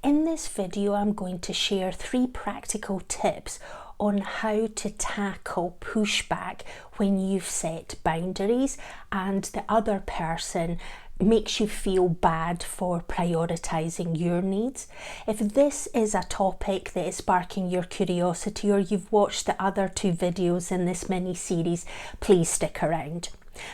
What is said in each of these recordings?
In this video, I'm going to share 3 practical tips on how to tackle pushback when you've set boundaries and the other person makes you feel bad for prioritizing your needs. If this is a topic that is sparking your curiosity, or you've watched the other 2 videos in this mini series, please stick around.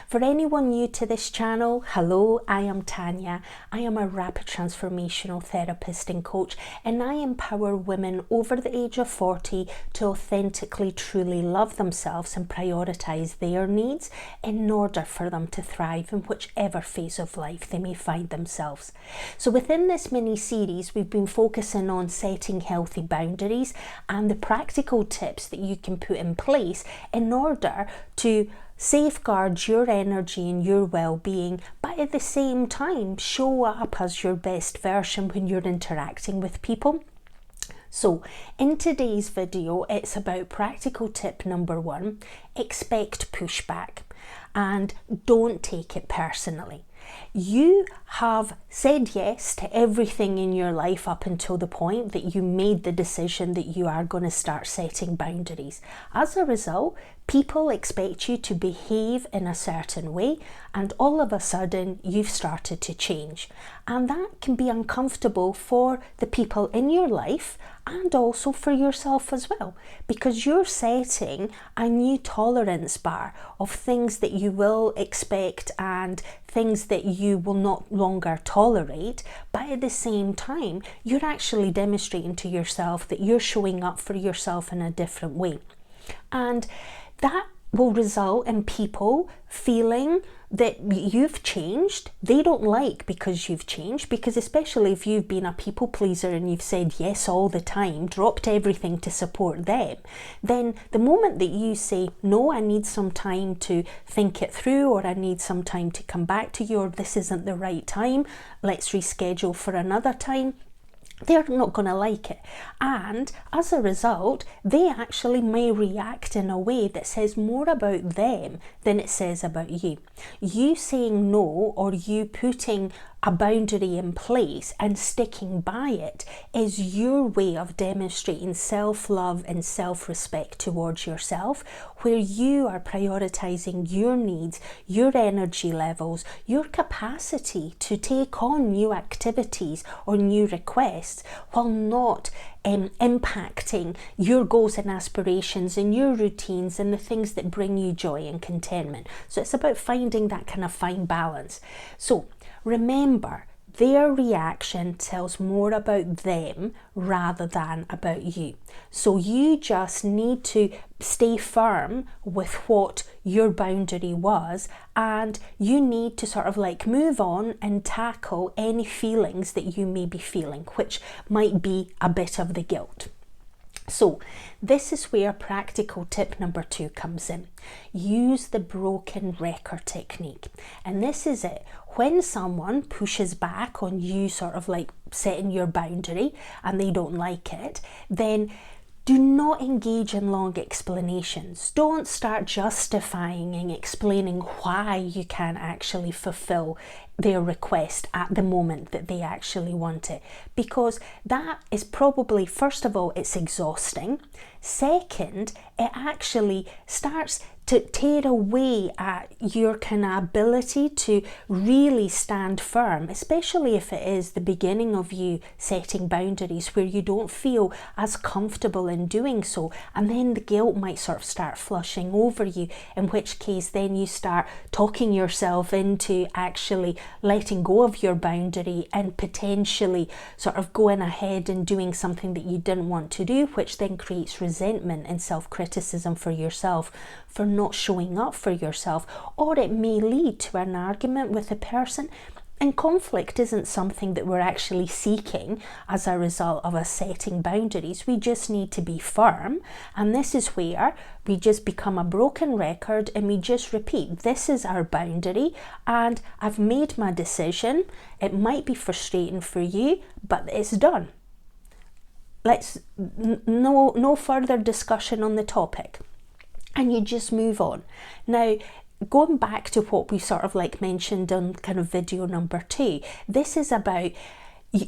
For anyone new to this channel, hello, I am Tanya. I am a rapid transformational therapist and coach, and I empower women over the age of 40 to authentically, truly love themselves and prioritize their needs in order for them to thrive in whichever phase of life they may find themselves. So within this mini series, we've been focusing on setting healthy boundaries and the practical tips that you can put in place in order to safeguard your energy and your well-being, but at the same time show up as your best version when you're interacting with people. So in today's video, it's about practical tip number 1, expect pushback and don't take it personally. You have said yes to everything in your life up until the point that you made the decision that you are going to start setting boundaries. As a result, people expect you to behave in a certain way, and all of a sudden you've started to change. And that can be uncomfortable for the people in your life and also for yourself as well, because you're setting a new tolerance bar of things that you will expect and things that you will not longer tolerate, but at the same time you're actually demonstrating to yourself that you're showing up for yourself in a different way. And that will result in people feeling that you've changed. They don't like because you've changed, because especially if you've been a people pleaser and you've said yes all the time, dropped everything to support them, then the moment that you say, no, I need some time to think it through, or I need some time to come back to you, or this isn't the right time, let's reschedule for another time, they're not going to like it. And as a result, they actually may react in a way that says more about them than it says about you. You saying no, or you putting a boundary in place and sticking by it, is your way of demonstrating self-love and self-respect towards yourself, where you are prioritizing your needs, your energy levels, your capacity to take on new activities or new requests, while not impacting your goals and aspirations and your routines and the things that bring you joy and contentment. So it's about finding that kind of fine balance. So remember, their reaction tells more about them rather than about you. So you just need to stay firm with what your boundary was, and you need to sort of like move on and tackle any feelings that you may be feeling, which might be a bit of the guilt. So this is where practical tip number 2 comes in. Use the broken record technique. And this is it. When someone pushes back on you sort of like setting your boundary and they don't like it, then do not engage in long explanations. Don't start justifying and explaining why you can't actually fulfill their request at the moment that they actually want it, because that is probably, first of all, it's exhausting. Second, it actually starts to tear away at your kind of ability to really stand firm, especially if it is the beginning of you setting boundaries where you don't feel as comfortable in doing so, and then the guilt might sort of start flushing over you, in which case then you start talking yourself into actually letting go of your boundary and potentially sort of going ahead and doing something that you didn't want to do, which then creates resentment and self-criticism for yourself for not showing up for yourself, or it may lead to an argument with a person. And conflict isn't something that we're actually seeking as a result of us setting boundaries. We just need to be firm, and this is where we just become a broken record and we just repeat, this is our boundary and I've made my decision. It might be frustrating for you, but it's done. Let's no further discussion on the topic. And you just move on. Now, going back to what we sort of like mentioned on kind of video number 2, this is about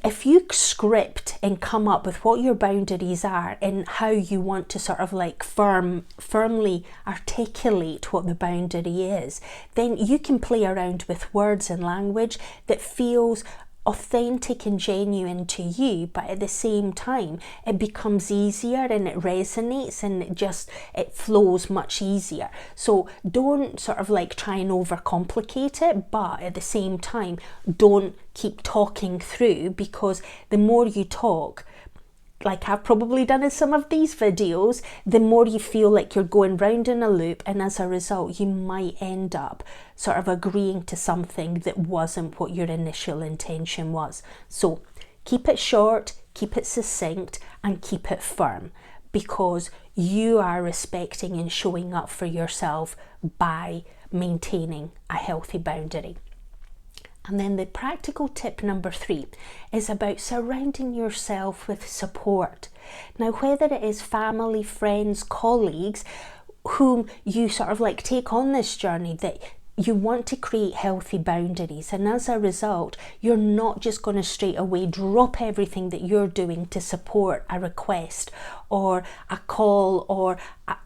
if you script and come up with what your boundaries are and how you want to sort of like firmly articulate what the boundary is, then you can play around with words and language that feels authentic and genuine to you, but at the same time it becomes easier and it resonates and it flows much easier. So don't sort of like try and overcomplicate it, but at the same time don't keep talking through, because the more you talk, like I've probably done in some of these videos, the more you feel like you're going round in a loop, and as a result you might end up sort of agreeing to something that wasn't what your initial intention was. So keep it short, keep it succinct, and keep it firm, because you are respecting and showing up for yourself by maintaining a healthy boundary. And then the practical tip number 3 is about surrounding yourself with support. Now, whether it is family, friends, colleagues, whom you sort of like take on this journey, that you want to create healthy boundaries, and as a result you're not just going to straight away drop everything that you're doing to support a request or a call or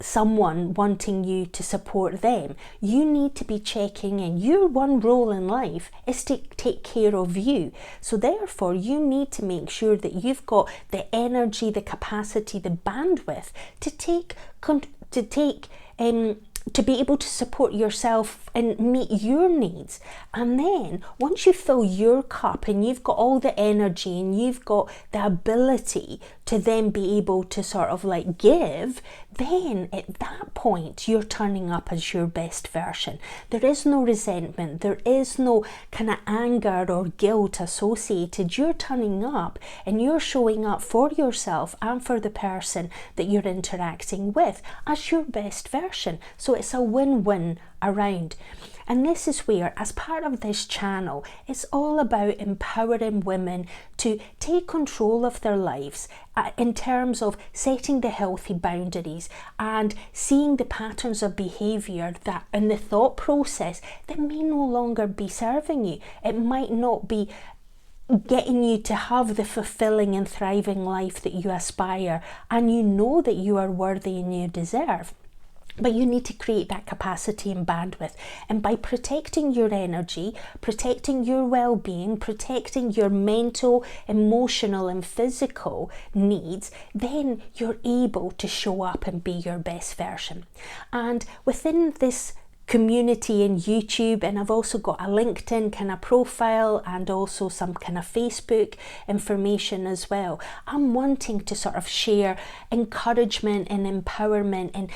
someone wanting you to support them. You need to be checking in. Your one role in life is to take care of you, so therefore you need to make sure that you've got the energy, the capacity, the bandwidth to be able to support yourself and meet your needs. And then once you fill your cup and you've got all the energy and you've got the ability to then be able to sort of like give, then at that point you're turning up as your best version. There is no resentment, there is no kind of anger or guilt associated. You're turning up and you're showing up for yourself and for the person that you're interacting with as your best version. So it's a win-win around. And this is where, as part of this channel, it's all about empowering women to take control of their lives in terms of setting the healthy boundaries and seeing the patterns of behaviour that and the thought process that may no longer be serving you. It might not be getting you to have the fulfilling and thriving life that you aspire and you know that you are worthy and you deserve. But you need to create that capacity and bandwidth. And by protecting your energy, protecting your well-being, protecting your mental, emotional and physical needs, then you're able to show up and be your best version. And within this community in YouTube, and I've also got a LinkedIn kind of profile and also some kind of Facebook information as well, I'm wanting to sort of share encouragement and empowerment and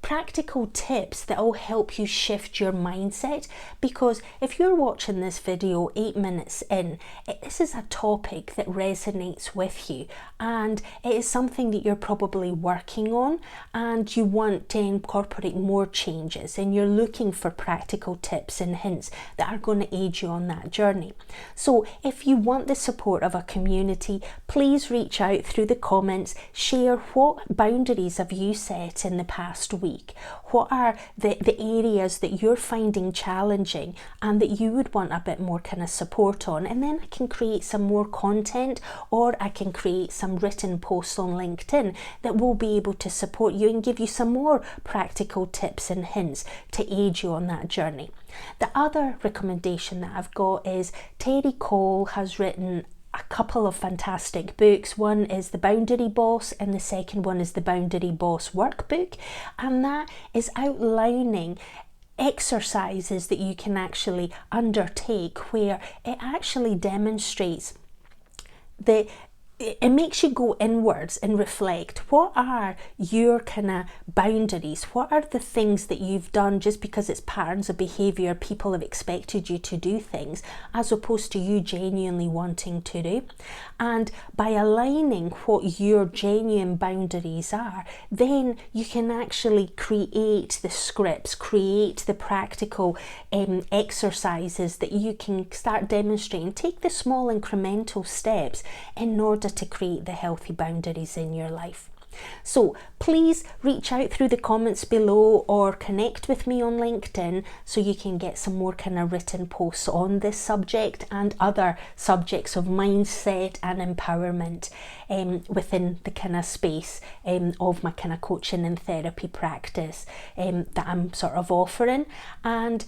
practical tips that will help you shift your mindset, because if you're watching this video 8 minutes in, this is a topic that resonates with you and it is something that you're probably working on and you want to incorporate more changes and you're looking for practical tips and hints that are going to aid you on that journey. So if you want the support of a community, please reach out through the comments, share what boundaries have you set in the past week. What are the areas that you're finding challenging and that you would want a bit more kind of support on, and then I can create some more content or I can create some written posts on LinkedIn that will be able to support you and give you some more practical tips and hints to aid you on that journey. The other recommendation that I've got is Terri Cole has written a couple of fantastic books. One is The Boundary Boss and the second one is The Boundary Boss Workbook, and that is outlining exercises that you can actually undertake where it actually demonstrates it makes you go inwards and reflect. What are your kind of boundaries? What are the things that you've done just because it's patterns of behaviour, people have expected you to do things, as opposed to you genuinely wanting to do? And by aligning what your genuine boundaries are, then you can actually create the scripts, create the practical exercises that you can start demonstrating. Take the small incremental steps in order to create the healthy boundaries in your life. So please reach out through the comments below or connect with me on LinkedIn so you can get some more kind of written posts on this subject and other subjects of mindset and empowerment within the kind of space of my kind of coaching and therapy practice that I'm sort of offering. And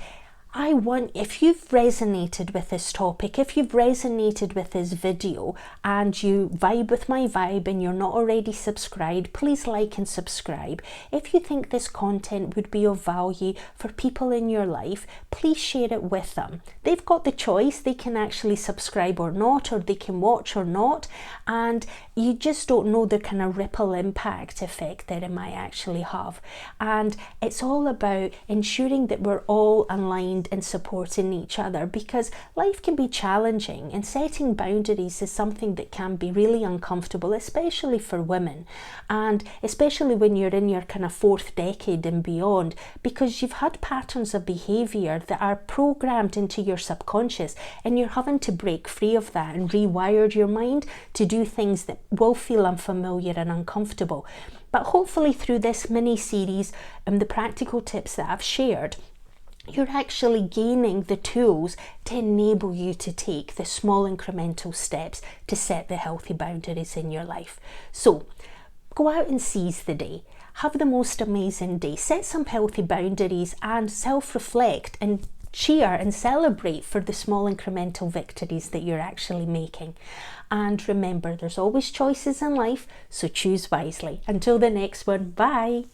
I want, if you've resonated with this topic, if you've resonated with this video and you vibe with my vibe and you're not already subscribed, please like and subscribe. If you think this content would be of value for people in your life, please share it with them. They've got the choice, they can actually subscribe or not, or they can watch or not, and you just don't know the kind of ripple impact effect that it might actually have. And it's all about ensuring that we're all aligned and supporting each other, because life can be challenging and setting boundaries is something that can be really uncomfortable, especially for women, and especially when you're in your kind of 4th decade and beyond, because you've had patterns of behavior that are programmed into your subconscious and you're having to break free of that and rewire your mind to do things that will feel unfamiliar and uncomfortable. But hopefully through this mini series and the practical tips that I've shared, you're actually gaining the tools to enable you to take the small incremental steps to set the healthy boundaries in your life. So go out and seize the day. Have the most amazing day. Set some healthy boundaries and self-reflect and cheer and celebrate for the small incremental victories that you're actually making. And remember, there's always choices in life, so choose wisely. Until the next one, bye.